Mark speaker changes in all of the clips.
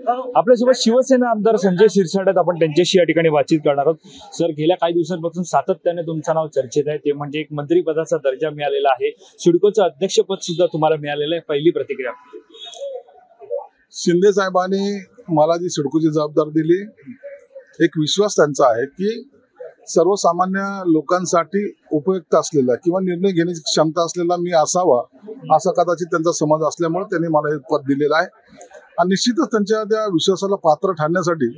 Speaker 1: आपल्यासोबत शिवसेना आमदार संजय शिरसाट आपण त्यांच्याशी या ठिकाणी बातचीत करणार आहोत। सर, गेल्या काही दिवसांपासून सातत्याने तुमचं नाव चर्चेत आहे, ते म्हणजे एक मंत्रिपदाचा दर्जा मिळालेला आहे, सिडकोचं अध्यक्षपद सुद्धा तुम्हाला मिळालेलं आहे। पहिली प्रतिक्रिया?
Speaker 2: शिंदे साहेबांनी मला जी सिडकोची जबाबदारी दिली, एक विश्वास त्यांचा आहे की सर्वसामान्य लोकांसाठी उपयुक्त असलेला किंवा निर्णय घेण्याची क्षमता असलेला मी असावा, असा कदाचित त्यांचा समज असल्यामुळे त्यांनी मला हे पद दिलेलं आहे। आणि निश्चितच त्यांच्या त्या विश्वासाला पात्र ठरण्यासाठी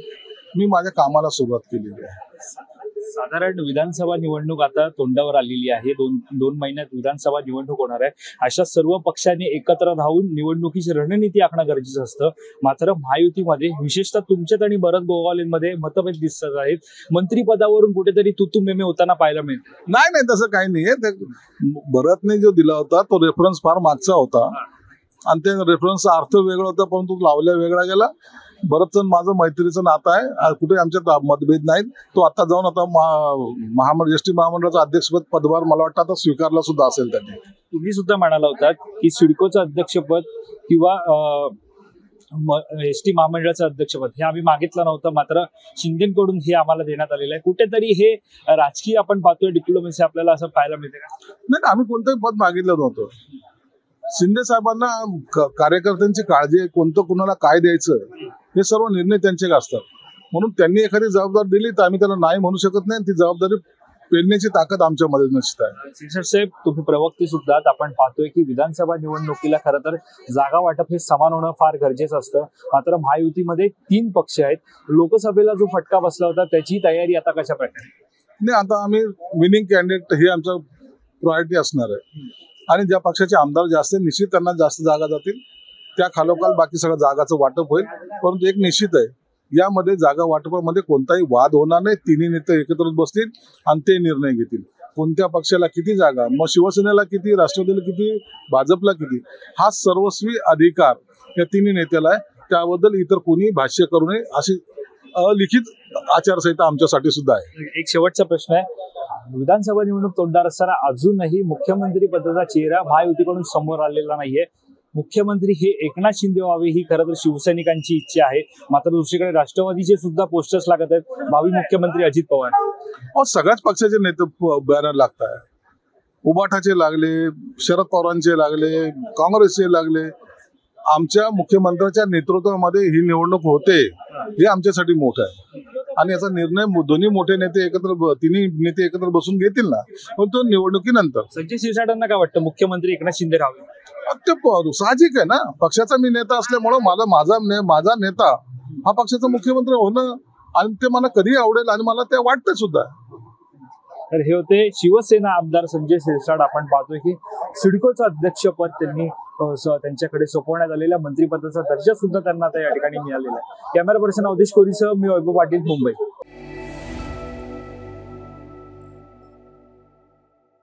Speaker 2: मी माझ्या कामाला सुरुवात केलेली आहे।
Speaker 1: साधारण विधानसभा निवडणूक आता तोंडावर आलेली आहे, दोन महिन्यात विधानसभा निवडणूक होणार आहे। अशा सर्व पक्षांनी एकत्र राहून निवडणुकीची रणनीती आखणं गरजेचं असतं। मात्र महायुतीमध्ये विशेषतः तुमच्यात आणि भरत गोगावलेंमध्ये मतभेद दिसत आहेत। मंत्रिपदावरून कुठेतरी तुतुमेमे होताना पाहायला मिळते।
Speaker 2: नाही, तसं काही नाहीये। भरतने जो दिला होता तो रेफरन्स फार मागचा होता आणि त्या रेफरन्सचा अर्थ वेगळा होता, परंतु लावल्या वेगळा गेला। भरतचं माझं मैत्रीचं नातं आहे, कुठे आमच्यात मतभेद नाहीत। तो आता जाऊन आता एसटी महामंडळाचं अध्यक्षपद पदभार मला वाटतं आता स्वीकारला सुद्धा असेल त्यांनी।
Speaker 1: तुम्ही सुद्धा म्हणाला होता की सिडकोचं अध्यक्षपद किंवा एसटी महामंडळाचं अध्यक्षपद हे आम्ही मागितलं नव्हतं, मात्र शिंदेकडून हे आम्हाला देण्यात आलेलं आहे। कुठेतरी हे राजकीय आपण पाहतोय, डिप्लोमॅसी आपल्याला असं पाहायला मिळते का?
Speaker 2: नाही, आम्ही कोणतंही पद मागितलं नव्हतं। शिंदे साहेबांना कार्यकर्त्यांची काळजी आहे, कोणतं कुणाला काय द्यायचं हे सर्व निर्णय त्यांचे असतात, म्हणून त्यांनी एखादी जबाबदारी दिली तर आम्ही त्याला नाही म्हणू शकत नाही। ती जबाबदारी पेलण्याची ताकद आमच्यामध्ये निश्चित आहे।
Speaker 1: शिरसाट साहेब, तुम्ही प्रवक्ते सुद्धा, आपण पाहतोय की विधानसभा निवडणुकीला खरं तर जागा वाटप हे समान होणं फार गरजेचं असतं। मात्र महायुतीमध्ये 3 पक्ष आहेत, लोकसभेला जो फटका बसला होता त्याची तयारी आता कशा प्रकारे?
Speaker 2: नाही, आता आम्ही विनिंग कॅन्डिडेट हे आमचं प्रायोरिटी असणार आहे आणि ज्या पक्षाचे आमदार जास्त निश्चित त्यांना जास्त जागा जातील, त्या खालोखाल बाकी सगळ्या जागाचं वाटप होईल। परंतु एक निश्चित आहे, यामध्ये जागा वाटपामध्ये कोणताही वाद होणार नाही। तिन्ही नेते एकत्र बसतील आणि ते निर्णय घेतील, कोणत्या पक्षाला किती जागा, मग शिवसेनेला किती, राष्ट्रवादीला किती, भाजपला किती, हा सर्वस्वी अधिकार या तिन्ही नेत्याला आहे। त्याबद्दल इतर कोणी भाष्य करू नये अशी अलिखित आचारसंहिता आमच्यासाठी सुद्धा आहे।
Speaker 1: एक शेवटचा प्रश्न आहे, विधानसभा निवडणूक तोंडावर असताना अजूनही मुख्यमंत्री पदाचा चेहरा महायुतीकडून समोर आलेला नाहीये। मुख्यमंत्री हे एकनाथ शिंदे व्हावे ही खरं तर शिवसैनिकांची इच्छा आहे, मात्र दुसरीकडे राष्ट्रवादीचे सुद्धा पोस्टर्स लागत आहेत, भावी मुख्यमंत्री अजित पवार।
Speaker 2: सगळ्याच पक्षाचे नेते बॅनर लागत आहे, उबाठाचे लागले, शरद पवारांचे लागले, काँग्रेसचे लागले। आमच्या मुख्यमंत्र्यांच्या नेतृत्वामध्ये ही निवडणूक होते हे आमच्यासाठी मोठं आहे आणि याचा निर्णय दोन्ही मोठे नेते एकत्र, तिन्ही नेते एकत्र बसून घेतील ना, पण तो निवडणुकीनंतर।
Speaker 1: संजय शिरसाटांना काय वाटतं, मुख्यमंत्री एकनाथ शिंदे राहावे?
Speaker 2: ते साहजिक आहे ना, पक्षाचा मी नेता असल्यामुळे माझा नेता हा पक्षाचा मुख्यमंत्री होणं आणि ते मला कधी आवडेल आणि मला ते वाटतं सुद्धा।
Speaker 1: तर हे होते शिवसेना आमदार संजय शिरसाट। आपण पाहतोय की सिडकोचं अध्यक्षपद त्यांनी त्यांच्याकडे सोपवण्यात आलेल्या मंत्रिपदाचा दर्जा सुद्धा त्यांना आता या ठिकाणी मिळालेला आहे। कॅमेरा पर्सन अवधेश कोरीसह मी वैभव पाटील, मुंबई।